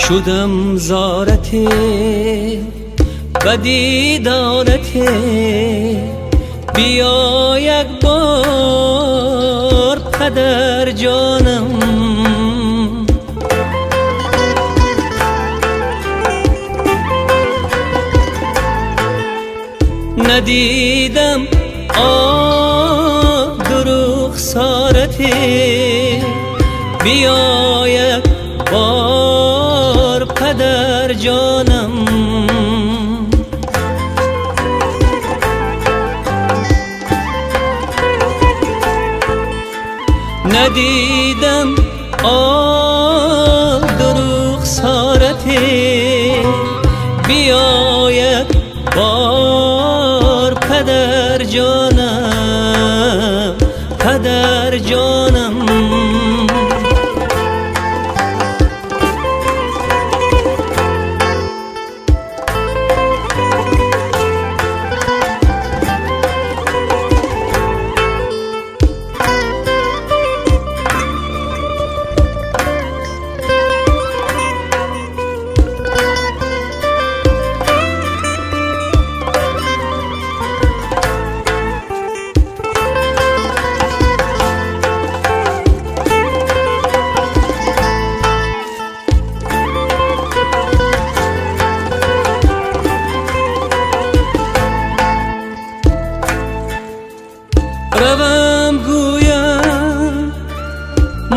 شدم زارت و دیدارت، بیا یک بار پدر جانم. ندیدم دروغ سارت، بیا یک بار پدر جانم. ندیدم دروغ سارت، بیا یک بار پدر جانم، پدر جانم. روم گویم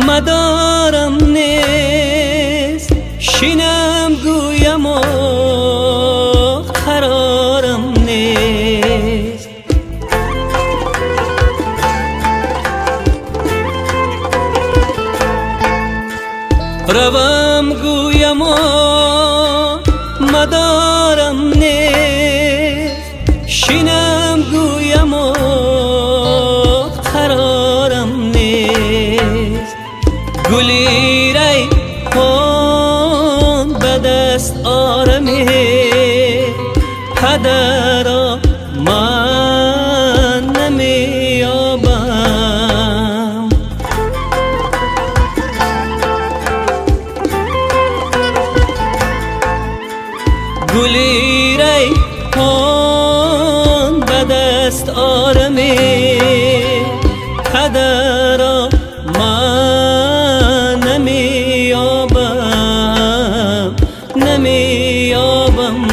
مدارم نیست، شینم گویم و قرارم نیست. روم گویم و مدارم نیست، شینم گویم و قرارم نیست. گلی ریحان به دست آرمی، پدرا من نمیابم. گلی ریحان به دست آرمی، پدرا من نمیابم، نمیابم.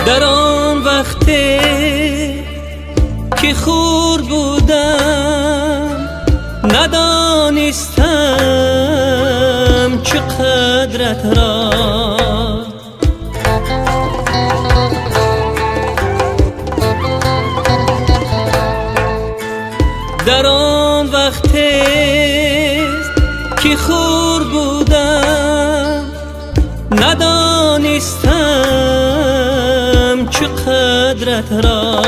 در آن وقتی که خور بودم، ندانستم چه قدرت را. در آن وقتی که خور بودم، ندانستم چه قدرت را.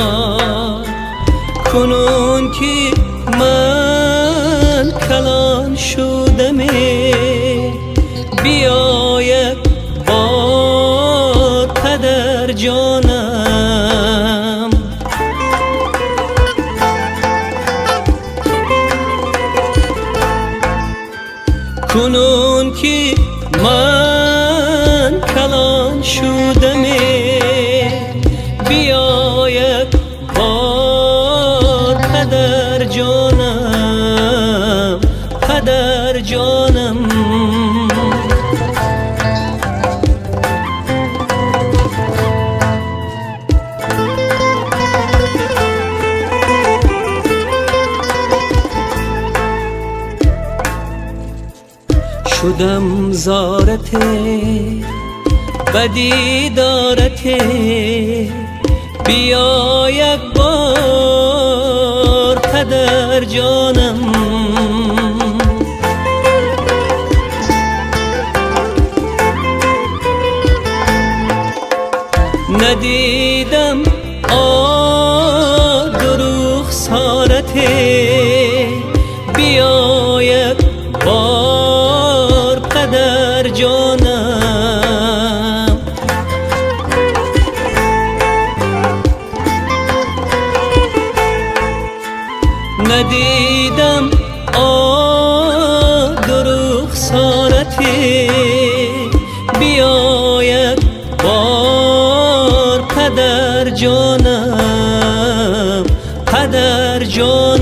کنون که من کلان شدم، بیا یک بار پدر جانم. کنون که من کلان شدم، بیا یک بار پدر جانم، پدر جانم. شدم زارت و دیدارت، بیا یک بار پدر جانم. ندیدم دروغ سارته، بیا یک بار پدر جانم. ندیدم دروغ سارته، بیا یک بار پدر جانم، پدر جانم.